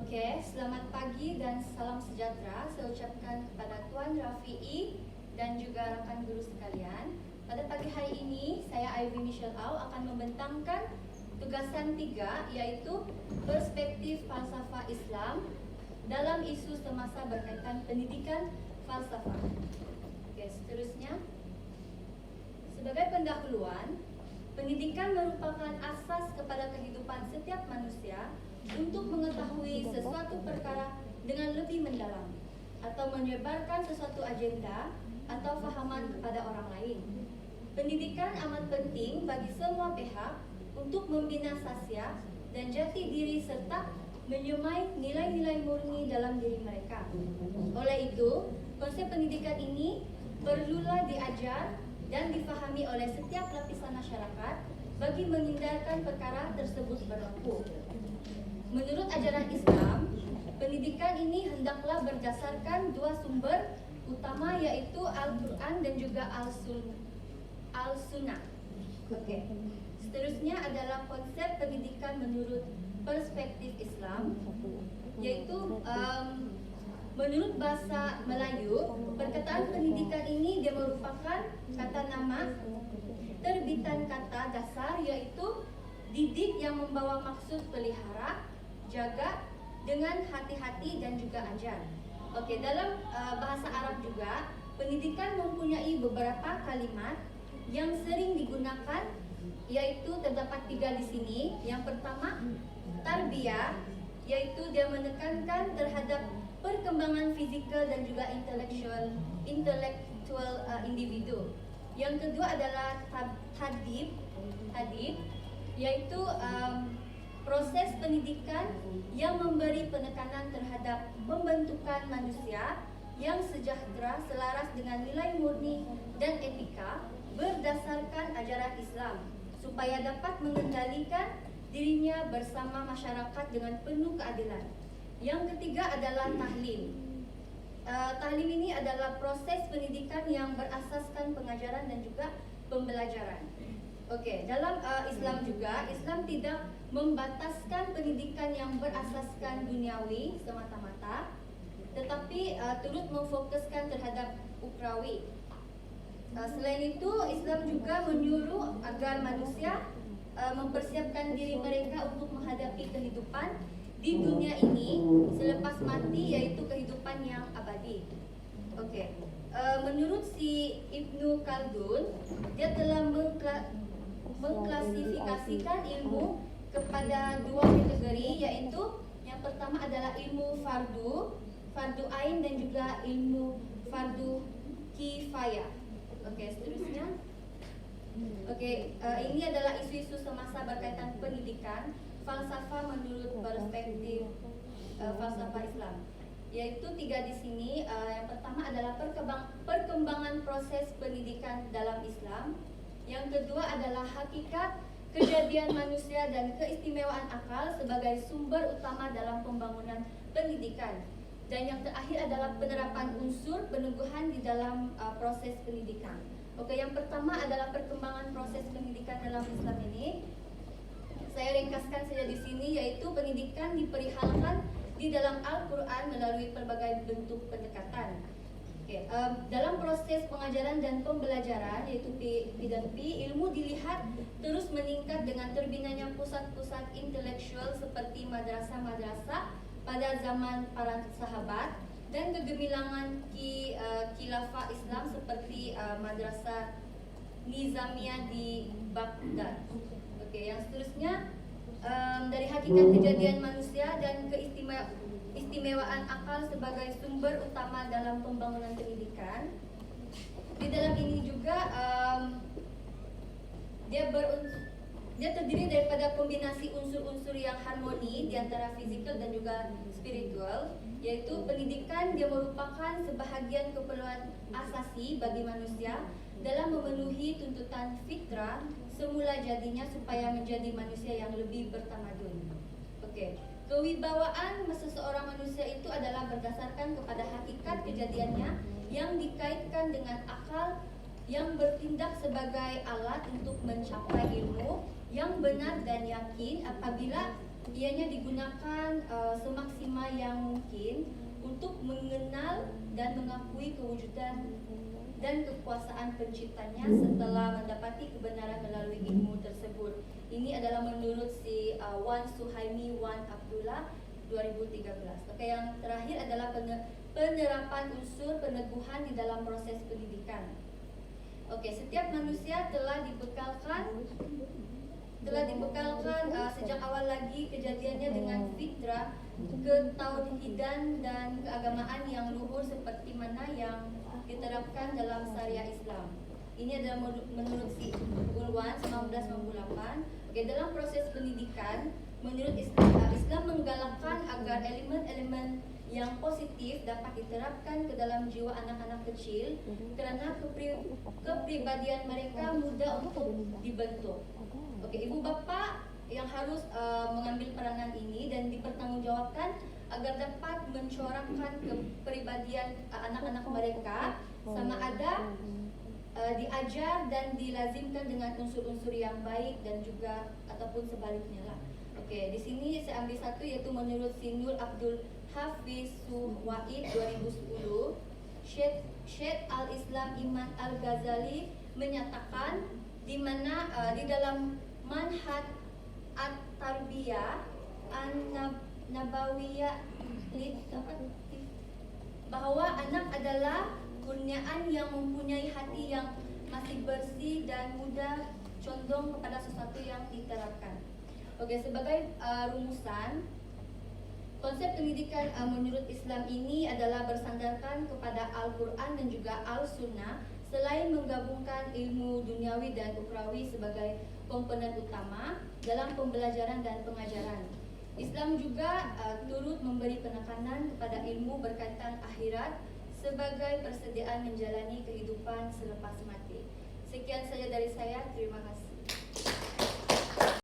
Oke, selamat pagi dan salam sejahtera saya ucapkan kepada Tuan Rafi'i dan juga rekan guru sekalian. Pada pagi hari ini, saya Ivy Michelle Au akan membentangkan tugasan 3, yaitu perspektif falsafah Islam dalam isu semasa berkaitan pendidikan falsafah. Oke, seterusnya. Sebagai pendahuluan, pendidikan merupakan asas kepada kehidupan setiap manusia untuk mengetahui sesuatu perkara dengan lebih mendalam atau menyebarkan sesuatu agenda atau fahaman kepada orang lain. Pendidikan amat penting bagi semua pihak untuk membina sasya dan jati diri serta menyemai nilai-nilai murni dalam diri mereka. Oleh itu, konsep pendidikan ini perlulah diajar dan difahami oleh setiap lapisan masyarakat bagi menghindarkan perkara tersebut berlaku. Menurut ajaran Islam, pendidikan ini hendaklah berdasarkan 2 sumber utama, yaitu Al-Quran dan juga Al-Sunnah. Oke. Seterusnya adalah konsep pendidikan menurut perspektif Islam, yaitu menurut bahasa Melayu, perkataan pendidikan ini dia merupakan kata nama terbitan kata dasar, yaitu didik yang membawa maksud pelihara, jaga dengan hati-hati dan juga ajar. Oke, dalam bahasa Arab juga pendidikan mempunyai beberapa kalimat yang sering digunakan, yaitu terdapat 3 di sini. Yang pertama, tarbiyah, yaitu dia menekankan terhadap perkembangan fizikal dan juga intelektual individu. Yang kedua adalah tadib, yaitu proses pendidikan yang memberi penekanan terhadap pembentukan manusia yang sejahtera selaras dengan nilai murni dan etika berdasarkan ajaran Islam, supaya dapat mengendalikan dirinya bersama masyarakat dengan penuh keadilan. Yang ketiga adalah tahlim. Tahlim ini adalah proses pendidikan yang berasaskan pengajaran dan juga pembelajaran. Oke, dalam Islam juga, Islam tidak membataskan pendidikan yang berasaskan duniawi semata-mata, tetapi turut memfokuskan terhadap ukrawi. Selain itu, Islam juga menyuruh agar manusia mempersiapkan diri mereka untuk menghadapi kehidupan di dunia ini selepas mati, yaitu kehidupan yang abadi. Oke, menurut si Ibnu Khaldun, dia telah mengklasifikasikan ilmu kepada 2 kategori, yaitu yang pertama adalah ilmu fardu ain dan juga ilmu fardu kifayah. Oke, seterusnya. Oke, ini adalah isu-isu semasa berkaitan pendidikan falsafah menurut perspektif falsafah Islam, yaitu 3 di sini. Yang pertama adalah perkembangan proses pendidikan dalam Islam. Yang kedua adalah hakikat kejadian manusia dan keistimewaan akal sebagai sumber utama dalam pembangunan pendidikan. Dan yang terakhir adalah penerapan unsur peneguhan di dalam proses pendidikan. Oke, yang pertama adalah perkembangan proses pendidikan dalam Islam ini. Saya ringkaskan saja di sini, yaitu pendidikan diperihalkan di dalam Al-Quran melalui berbagai bentuk pendekatan. Oke, dalam proses pengajaran dan pembelajaran, yaitu P, ilmu dilihat terus meningkat dengan terbinanya pusat-pusat intelektual seperti madrasah-madrasah pada zaman para sahabat dan kegemilangan khilafah Islam seperti madrasah Nizamiyah di Baghdad. Oke, yang seterusnya dari hakikat kejadian manusia dan keistimewaan akal sebagai sumber utama dalam pembangunan pendidikan. Di dalam ini juga dia terdiri daripada kombinasi unsur-unsur yang harmoni di antara fisikal dan juga spiritual, yaitu pendidikan dia merupakan sebahagian keperluan asasi bagi manusia dalam memenuhi tuntutan fitrah semula jadinya supaya menjadi manusia yang lebih bertamadun. Oke. Kewibawaan seseorang manusia itu adalah berdasarkan kepada hakikat kejadiannya yang dikaitkan dengan akal yang bertindak sebagai alat untuk mencapai ilmu yang benar dan yakin. Apabila Ianya digunakan semaksimal yang mungkin untuk mengenal dan mengakui kewujudan dan kekuasaan penciptanya setelah mendapati kebenaran melalui ilmu tersebut. Ini adalah menurut si Wan Suhaimi Wan Abdullah 2013. Oke, yang terakhir adalah penerapan unsur peneguhan di dalam proses pendidikan. Oke, setiap manusia telah dibekalkan sejak awal lagi kejadiannya dengan fitrah, ketauhidan dan keagamaan yang luhur seperti mana yang diterapkan dalam syariah Islam. Ini adalah menurut si Ulwan 1998. Oke, dalam proses pendidikan, menurut Islam menggalakkan agar elemen-elemen yang positif dapat diterapkan ke dalam jiwa anak-anak kecil karena kepribadian mereka mudah untuk dibentuk. Oke, ibu bapak yang harus mengambil peranan ini dan dipertanggungjawabkan agar dapat mencorakkan kepribadian anak-anak mereka, sama ada diajar dan dilazimkan dengan unsur-unsur yang baik dan juga ataupun sebaliknya lah. Oke, di sini saya ambil satu yaitu menurut Sinul Abdul Hafiz Suwaid 2010, Syekh Al-Islam Iman Al-Ghazali menyatakan di mana di dalam Manhaj At-Tarbiyah An-Nabawiyah bahwa anak adalah kurniaan yang mempunyai hati yang masih bersih dan mudah condong kepada sesuatu yang diterapkan. Oke, sebagai rumusan, konsep pendidikan menurut Islam ini adalah bersandarkan kepada Al-Quran dan juga Al-Sunnah, selain menggabungkan ilmu duniawi dan ukhrawi sebagai komponen utama dalam pembelajaran dan pengajaran. Islam juga turut memberi penekanan kepada ilmu berkaitan akhirat sebagai persediaan menjalani kehidupan selepas mati. Sekian saja dari saya, terima kasih.